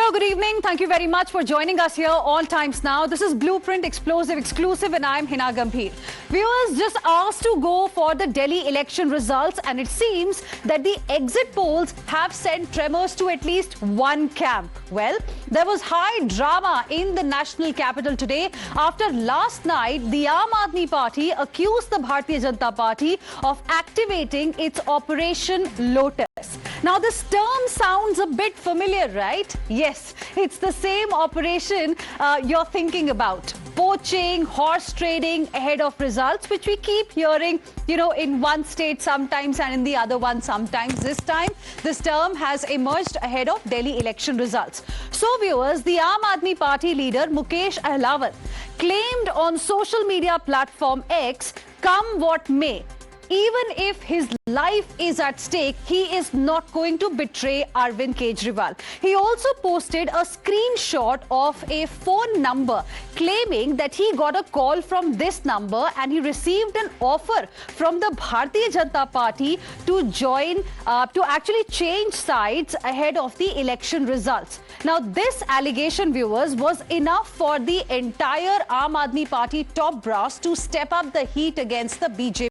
Hello, good evening. Thank you very much for joining us here on Times Now. This is Blueprint Explosive Exclusive and I'm Hina Gambhir. Viewers just asked to go for the Delhi election results and it seems that the exit polls have sent tremors to at least one camp. Well, there was high drama in the national capital today after last night the Aam Aadmi Party accused the Bharatiya Janata Party of activating its Operation Lotus. Now, this term sounds a bit familiar, right? Yes, it's the same operation you're thinking about. Poaching, horse trading ahead of results, which we keep hearing, in one state sometimes and in the other one sometimes. This time, this term has emerged ahead of Delhi election results. So, viewers, the Aam Aadmi Party leader Mukesh Ahlawat claimed on social media platform X, come what may, even if his life is at stake, he is not going to betray Arvind Kejriwal. He also posted a screenshot of a phone number claiming that he got a call from this number and he received an offer from the Bharatiya Janata Party to join, to actually change sides ahead of the election results. Now, this allegation, viewers, was enough for the entire Aam Aadmi Party top brass to step up the heat against the BJP.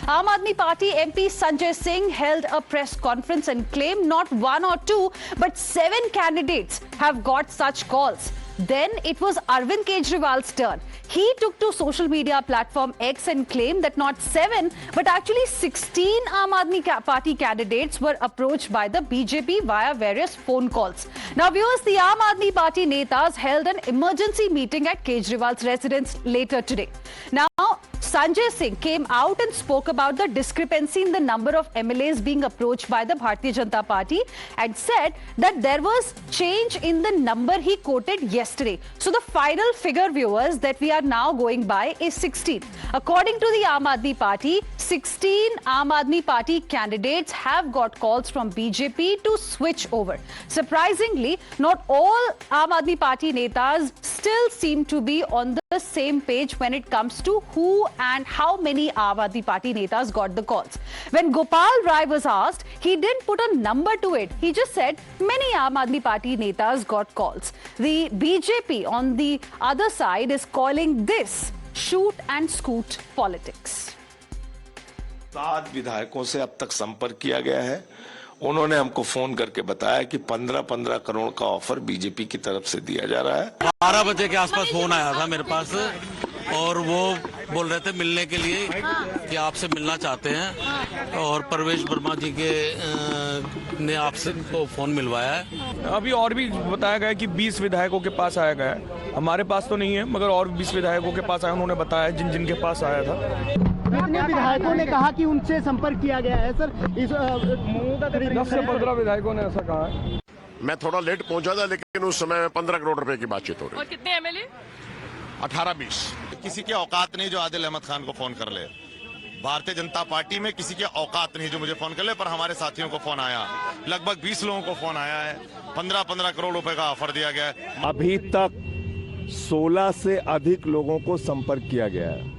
Aam Aadmi Party MP Sanjay Singh held a press conference and claimed not one or two, but 7 candidates have got such calls. Then it was Arvind Kejriwal's turn. He took to social media platform X and claimed that not 7, but actually 16 Aam Aadmi Party candidates were approached by the BJP via various phone calls. Now, viewers, the Aam Aadmi Party netas held an emergency meeting at Kejriwal's residence later today. Now, Sanjay Singh came out and spoke about the discrepancy in the number of MLAs being approached by the Bharatiya Janata Party and said that there was change in the number he quoted yesterday. So the final figure, viewers, that we are now going by is 16. According to the Aam Aadmi Party, 16 Aam Aadmi Party candidates have got calls from BJP to switch over. Surprisingly, not all Aam Aadmi Party netas still seem to be on the same page when it comes to who and how many Aam Aadmi Party netas got the calls. When Gopal Rai was asked, he didn't put a number to it. He just said many Aam Aadmi Party netas got calls. The BJP on the other side is calling this shoot and scoot politics. 7 विधायकों से अब तक संपर्क किया गया है। उन्होंने हमको फोन करके बताया कि 15-15 करोड़ का ऑफर बीजेपी की तरफ से दिया जा रहा है। 12 बजे के आसपास फोन आया था मेरे पास और वो बोल रहे थे मिलने के लिए कि आपसे मिलना चाहते हैं और परवेश वर्मा जी के ने आपसे को फोन मिलवाया है। अभी और भी बताया गया कि 20 विधायकों के पास आया गया है। हमारे पास तो नहीं है, मगर और 20 विधायकों के पास आया, उन्होंने बताया जिन जिन के पास आया था। कितने विधायकों ने कहा कि उनसे संपर्क किया गया है सर? 10 से 15 विधायकों ने ऐसा कहा है। मैं थोड़ा लेट पहुंचा था, लेकिन उस समय 15 करोड़ रुपए की बातचीत हो रही। और कितने एमएलए? 18-20। किसी की औकात नहीं जो आदिल अहमद खान को फोन कर ले। भारतीय जनता पार्टी में किसी की औकात नहीं जो मुझे फोन कर ले, पर हमारे साथियों को फोन आया। लगभग 20 लोगों को फोन आया है। 15-15 करोड़ रुपए का ऑफर दिया गया है। अभी तक 16 से अधिक लोगों को संपर्क किया गया है।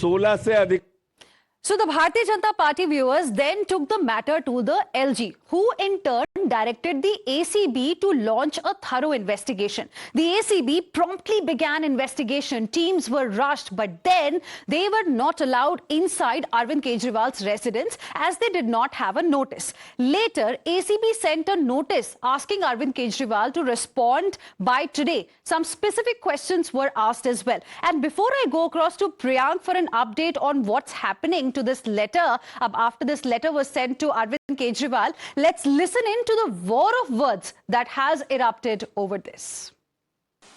16 से अधिक। So the Bharatiya Janata Party, viewers, then took the matter to the LG, who in turn directed the ACB to launch a thorough investigation. The ACB promptly began investigation. Teams were rushed, but then they were not allowed inside Arvind Kejriwal's residence as they did not have a notice. Later, ACB sent a notice asking Arvind Kejriwal to respond by today. Some specific questions were asked as well. And before I go across to Priyank for an update on what's happening to this letter, after this letter was sent to Arvind Kejriwal, let's listen in to the war of words that has erupted over this.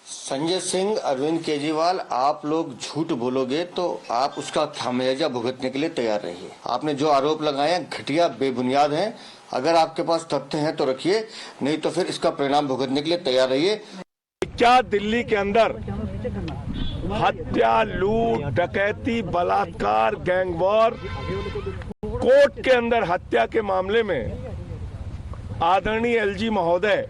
Sanjay Singh, Arvind Kejriwal, आप लोग झूठ बोलोगे तो आप उसका खामियाजा भुगतने के लिए तैयार रहिए। आपने जो आरोप लगाए हैं घटिया बेबुनियाद हैं। अगर आपके पास तथ्य हैं तो रखिए, नहीं तो फिर इसका परिणाम भुगतने के लिए तैयार रहिए। क्या दिल्ली के अंदर हत्या, लूट, डकैती, बलात्कार, गैंगवॉर, कोर्ट के अंदर हत्या के मामले में आदरणीय एलजी महोदय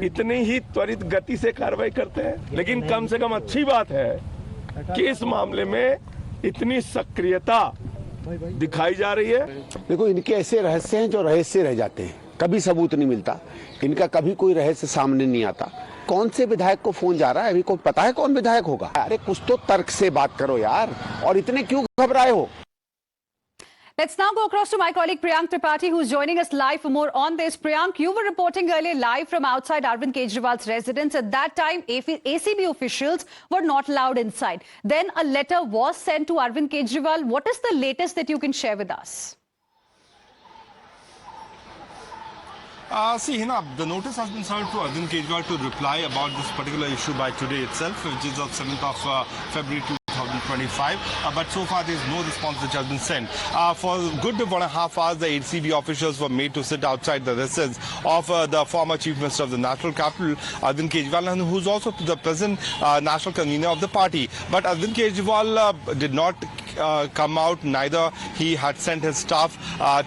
इतनी ही त्वरित गति से कार्रवाई करते हैं, लेकिन कम से कम अच्छी बात है कि इस मामले में इतनी सक्रियता दिखाई जा रही है। देखो, इनके ऐसे रहस्य हैं जो रहस्य रह जाते हैं। कभी सबूत नहीं मिलता, इनका कभी कोई रहस्य सामने नहीं आता। कौन से विधायक को फोन जा रहा है, अभी को पता है कौन विधायक होगा? अरे कुछ तो तर्क से बात करो यार, और इतने क्यों घबराए हो? Let's now go across to my colleague Priyank Tripathi, who's joining us live for more on this. Priyank, you were reporting earlier live from outside Arvind Kejriwal's residence. At that time, ACB officials were not allowed inside. Then a letter was sent to Arvind Kejriwal. What is the latest that you can share with us? See, Hina, the notice has been served to Arvind Kejriwal to reply about this particular issue by today itself, which is of 7th of February 2025. But so far, there is no response which has been sent. For good 1.5 hours, the ACB officials were made to sit outside the residence of the former Chief Minister of the National Capital, Arvind Kejriwal, and who's also the present national convener of the party. But Arvind Kejriwal did not come out, neither he had sent his staff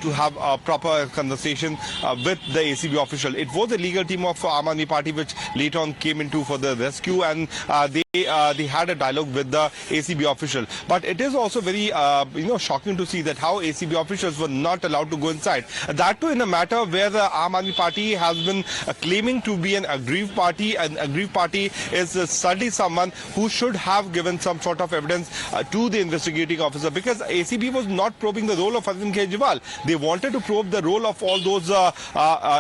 to have a proper conversation with the ACB official. It was a legal team of Aam Aadmi Party which later on came into for the rescue, and they had a dialogue with the ACB official. But it is also very shocking to see that how ACB officials were not allowed to go inside. That too in a matter where the Aam Aadmi Party has been claiming to be an aggrieved party. An aggrieved party is certainly someone who should have given some sort of evidence to the investigating officer, because ACB was not probing the role of Arvind Kejriwal. They wanted to probe the role of all those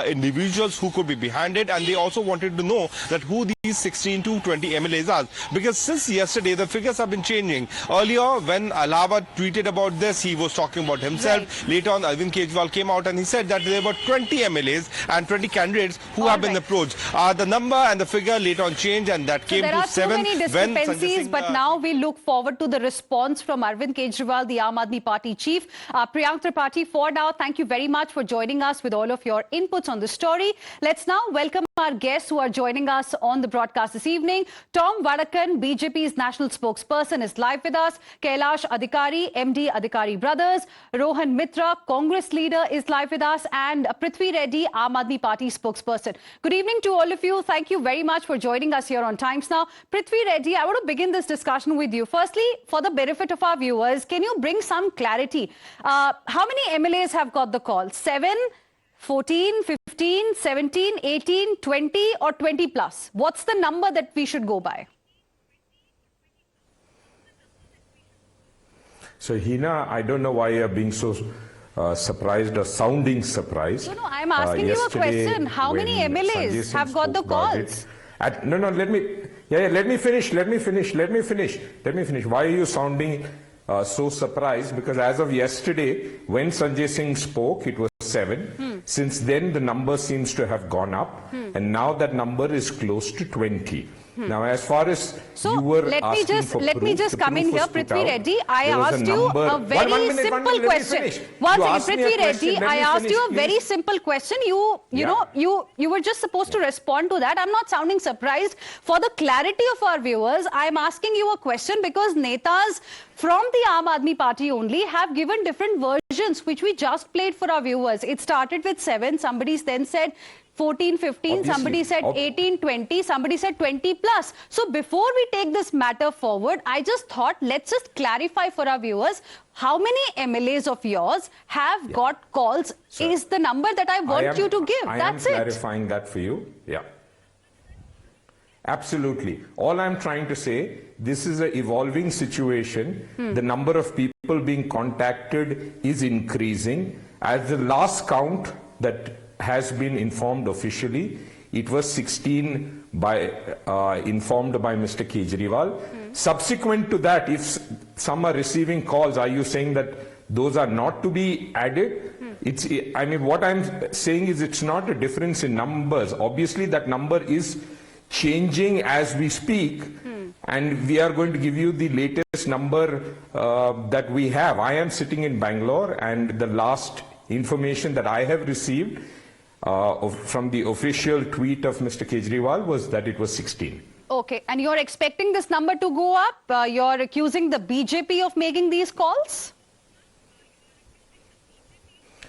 individuals who could be behind it, and they also wanted to know that who these 16 to 20 MLAs are. Because since yesterday, the figures have been changing. Earlier, when Alawa tweeted about this, he was talking about himself. Right. Later on, Arvind Kejriwal came out and he said that there were 20 MLAs and 20 candidates who have been approached. The number and the figure later on changed, and that came to 7. There are too many discrepancies, but now we look forward to the response from Arvind Kejriwal, the Aam Aadmi Party chief. Priyank Tripathi, for now, thank you very much for joining us with all of your inputs on the story. Let's now welcome our guests who are joining us on the broadcast this evening. Tom Vadakan, BJP's national spokesperson, is live with us. Kailash Adhikari, MD Adhikari Brothers. Rohan Mitra, Congress leader, is live with us. And Prithvi Reddy, Aam Aadmi Party spokesperson. Good evening to all of you. Thank you very much for joining us here on Times Now. Prithvi Reddy, I want to begin this discussion with you. Firstly, for the benefit of our viewers, can you bring some clarity? How many MLAs have got the call? 7, 14, 15, 17, 18, 20 or 20 plus? What's the number that we should go by? So, Hina, I don't know why you're being so surprised or sounding surprised. No, I'm asking you a question. How many MLAs have got the calls? No, let me finish. Why are you sounding so surprised? Because as of yesterday, when Sanjay Singh spoke, it was 7. Since then, the number seems to have gone up, and now that number is close to 20. Now, as far as you were asking for let me just come in here, Prithvi Reddy. I asked you a very simple question. One second, Prithvi Reddy. I asked you a very simple question. You were just supposed to respond to that. I'm not sounding surprised. For the clarity of our viewers, I'm asking you a question because netas from the Aam Aadmi Party only have given different versions, which we just played for our viewers. It started with 7. Somebody then said 14, 15, somebody said 18, 20, somebody said 20 plus. So before we take this matter forward, I just thought, let's just clarify for our viewers, how many MLAs of yours have got calls is the number that I want you to give. That's it. I am clarifying that for you. Yeah. Absolutely. All I'm trying to say, this is an evolving situation. The number of people being contacted is increasing. At the last count that has been informed officially, it was 16 informed by Mr. Kejriwal. Subsequent to that, if some are receiving calls, are you saying that those are not to be added? I mean, what I'm saying is it's not a difference in numbers. Obviously, that number is changing as we speak, and we are going to give you the latest number that we have. I am sitting in Bangalore, and the last information that I have received from the official tweet of Mr. Kejriwal was that it was 16. Okay, and you're expecting this number to go up? You're accusing the BJP of making these calls?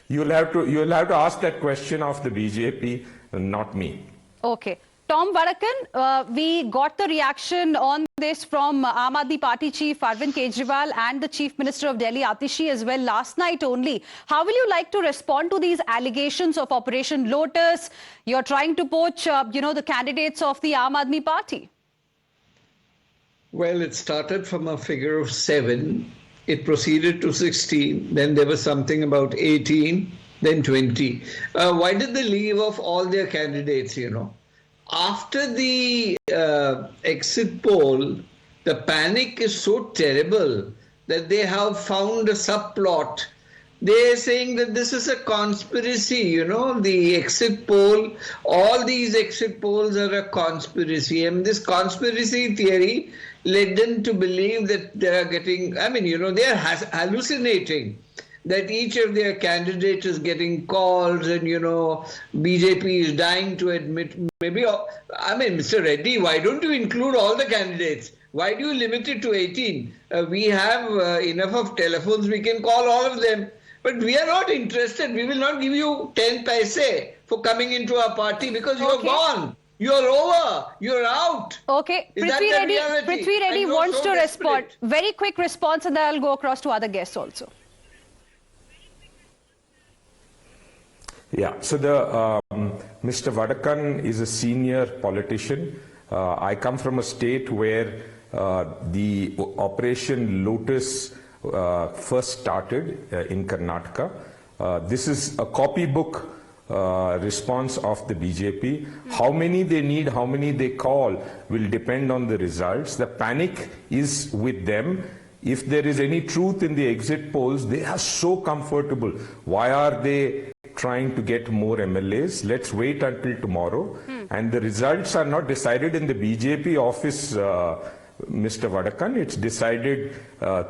You'll have to ask that question of the BJP, not me. Okay. Tom Vadakan, we got the reaction on this from Aam Aadmi Party Chief Arvind Kejriwal and the Chief Minister of Delhi, Atishi, as well last night only. How will you like to respond to these allegations of Operation Lotus? You're trying to poach, the candidates of the Aam Aadmi Party. Well, it started from a figure of 7. It proceeded to 16. Then there was something about 18, then 20. Why did they leave off all their candidates, After the exit poll, the panic is so terrible that they have found a subplot. They're saying that this is a conspiracy, the exit poll, all these exit polls are a conspiracy. And this conspiracy theory led them to believe that they are getting, they are hallucinating that each of their candidates is getting calls and, BJP is dying to admit, Mr. Reddy, why don't you include all the candidates? Why do you limit it to 18? We have enough of telephones, we can call all of them. But we are not interested. We will not give you 10 paise for coming into our party because you're gone. You're over. You're out. Okay. Prithvi Reddy wants to respond. Very quick response, and then I'll go across to other guests also. Yeah, so Mr. Vadakan is a senior politician. I come from a state where the Operation Lotus first started in Karnataka. This is a copybook response of the BJP. How many they need, how many they call will depend on the results. The panic is with them. If there is any truth in the exit polls, they are so comfortable. Why are they trying to get more MLAs? Let's wait until tomorrow. And the results are not decided in the BJP office, Mr. Vadakan. It's decided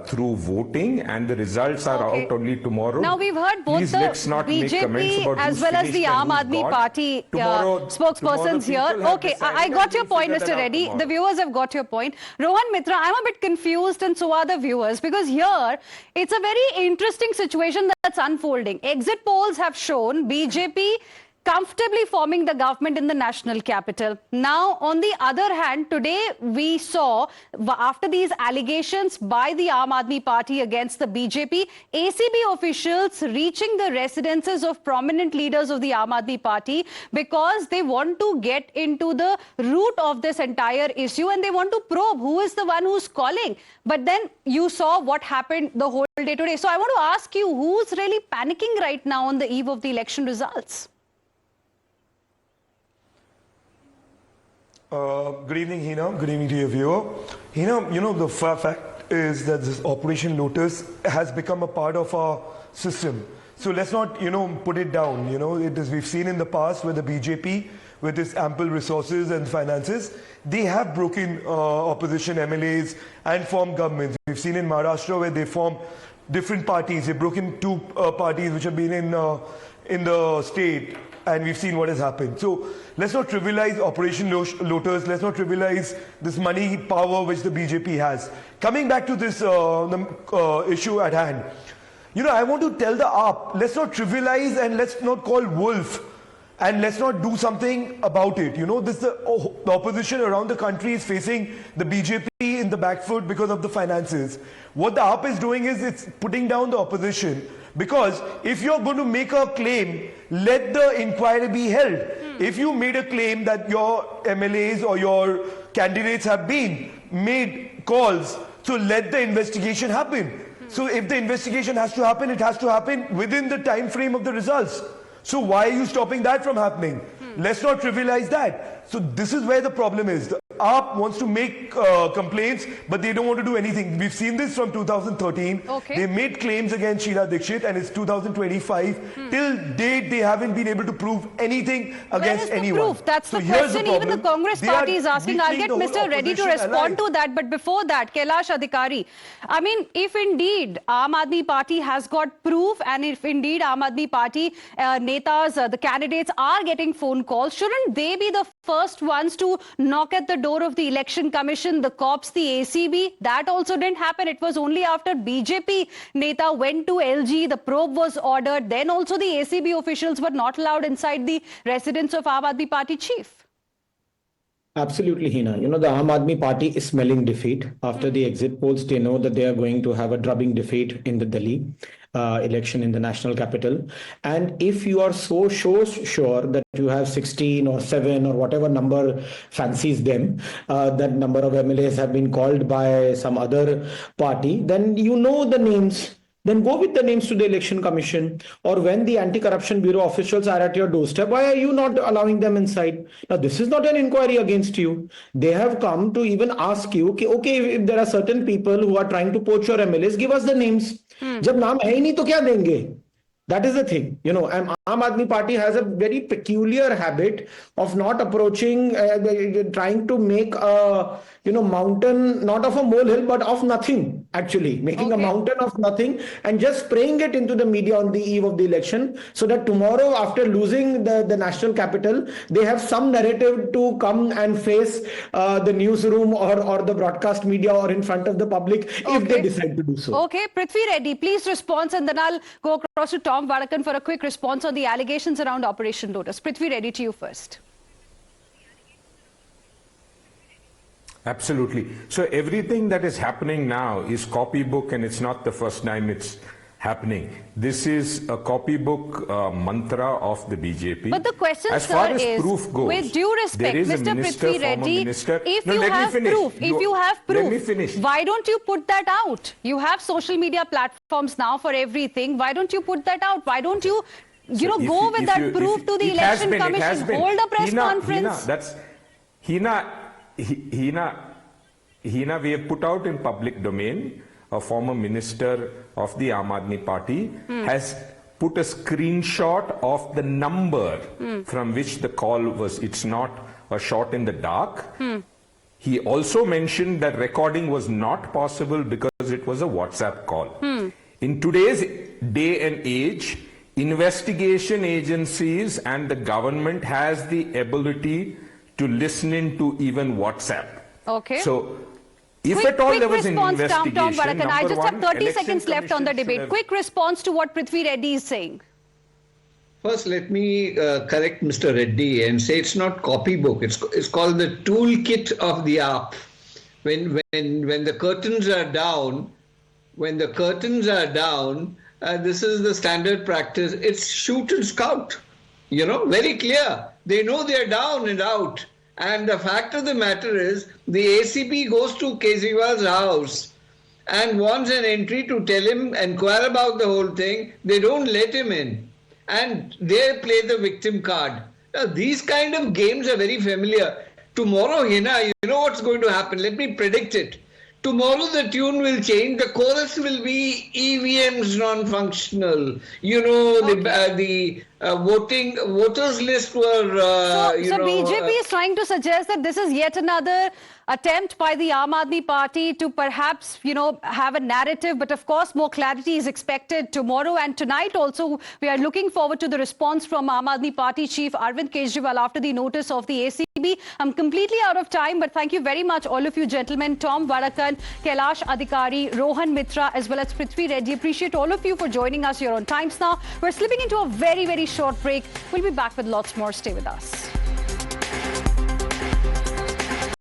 through voting, and the results are out only tomorrow. Now, we've heard both Please, the let's not BJP as well as the Aam Aadmi Party spokespersons here. Okay, I got your point, Mr. Reddy. The viewers have got your point. Rohan Mitra, I'm a bit confused, and so are the viewers, because here it's a very interesting situation that's unfolding. Exit polls have shown BJP comfortably forming the government in the national capital. Now, on the other hand, today we saw, after these allegations by the Aam Aadmi Party against the BJP, ACB officials reaching the residences of prominent leaders of the Aam Aadmi Party because they want to get into the root of this entire issue and they want to probe who is the one who's calling. But then you saw what happened the whole day today. So I want to ask you, who's really panicking right now on the eve of the election results? Good evening, Hina. Good evening to your viewer. Hina, the fact is that this Operation Lotus has become a part of our system. So let's not, put it down. We've seen in the past where the BJP, with its ample resources and finances, they have broken opposition MLAs and formed governments. We've seen in Maharashtra where they formed different parties. They've broken two parties which have been in the state. And we've seen what has happened. So let's not trivialize Operation Lotus. Let's not trivialize this money power which the BJP has. Coming back to this issue at hand, I want to tell the AAP, let's not trivialize and let's not call wolf and let's not do something about it. The opposition around the country is facing the BJP in the back foot because of the finances. What the AAP is doing is it's putting down the opposition. Because if you're going to make a claim, let the inquiry be held. If you made a claim that your MLAs or your candidates have been made calls, so let the investigation happen. So if the investigation has to happen, it has to happen within the time frame of the results. So why are you stopping that from happening? Let's not trivialize that. So this is where the problem is. The AAP wants to make complaints, but they don't want to do anything. We've seen this from 2013. Okay. They made claims against Sheila Dikshit, and it's 2025. Till date, they haven't been able to prove anything against anyone. Proof? That's the question. Even the Congress party is asking. I'll get Mr. Reddy to respond to that. But before that, Kailash Adhikari, if indeed Aam Aadmi Party has got proof, and if indeed Aam Aadmi Party netas, the candidates are getting phone calls, shouldn't they be the first ones to knock at the door of the Election Commission, the cops, the ACB? That also didn't happen. It was only after BJP neta went to LG, the probe was ordered. Then also the ACB officials were not allowed inside the residence of Aam Aadmi Party chief. Absolutely, Hina. You know, the Aam Aadmi Party is smelling defeat. After the exit polls, they know that they are going to have a drubbing defeat in the Delhi election in the national capital. And if you are so sure that you have 16 or 7 or whatever number fancies them, that number of MLAs have been called by some other party, then you know the names. Then go with the names to the election commission, or when the anti-corruption bureau officials are at your doorstep, why are you not allowing them inside? Now, this is not an inquiry against you. They have come to even ask you, okay, if there are certain people who are trying to poach your MLAs, give us the names. जब नाम है ही नहीं तो क्या देंगे? That is the thing, you know. And Aam Aadmi Party has a very peculiar habit of not approaching, trying to make a, you know, mountain, not of a molehill, but of nothing, actually. Making a mountain of nothing and just spraying it into the media on the eve of the election, so that tomorrow, after losing the national capital, they have some narrative to come and face the newsroom or the broadcast media or in front of the public if they decide to do so. Okay, Prithvi Reddy, please respond, and then I'll go across to Tom Varakan for a quick response on the allegations around Operation Lotus. Prithvi Reddy, to you first. Absolutely. So everything that is happening now is copybook, and it's not the first time it's happening. This is a copybook mantra of the BJP. But the question, as sir, far as is, proof goes, with due respect, Mr. Prithvi Reddy, if you have proof, why don't you put that out? You have social media platforms now for everything. Why don't you put that out? Why don't you, go with that proof to the election commission? Hold a press conference. Hina, we have put out in public domain. A former minister of the Aam Aadmi Party has put a screenshot of the number from which the call was. It's not a shot in the dark. He also mentioned that recording was not possible because it was a WhatsApp call. In today's day and age, investigation agencies and the government has the ability to listen into even WhatsApp. Okay. So, if at all there was an investigation, Tom Varakan, I just have 30 Election seconds left on the debate. have... Quick response to what Prithvi Reddy is saying. First, let me correct Mr. Reddy and say it's not copybook. It's called the toolkit of the AAP. When the curtains are down, this is the standard practice. It's shoot and scout. You know, very clear. They know they're down and out. And the fact of the matter is, the ACP goes to Kejriwal's house and wants an entry to tell him, inquire about the whole thing. They don't let him in. And they play the victim card. Now, these kind of games are very familiar. Tomorrow, Hina, you know what's going to happen. Let me predict it. Tomorrow the tune will change. The chorus will be EVMs non-functional. You know, the voters list were. So BJP is trying to suggest that this is yet another attempt by the Aam Aadmi Party to perhaps, have a narrative. But of course, more clarity is expected tomorrow and tonight. Also, we are looking forward to the response from Aam Aadmi Party Chief Arvind Kejriwal after the notice of the ACB. I'm completely out of time, but thank you very much, all of you gentlemen, Tom Varakan, Kailash Adhikari, Rohan Mitra, as well as Prithvi Reddy. Appreciate all of you for joining us here on Times Now. We're slipping into a very, very short break. We'll be back with lots more. Stay with us.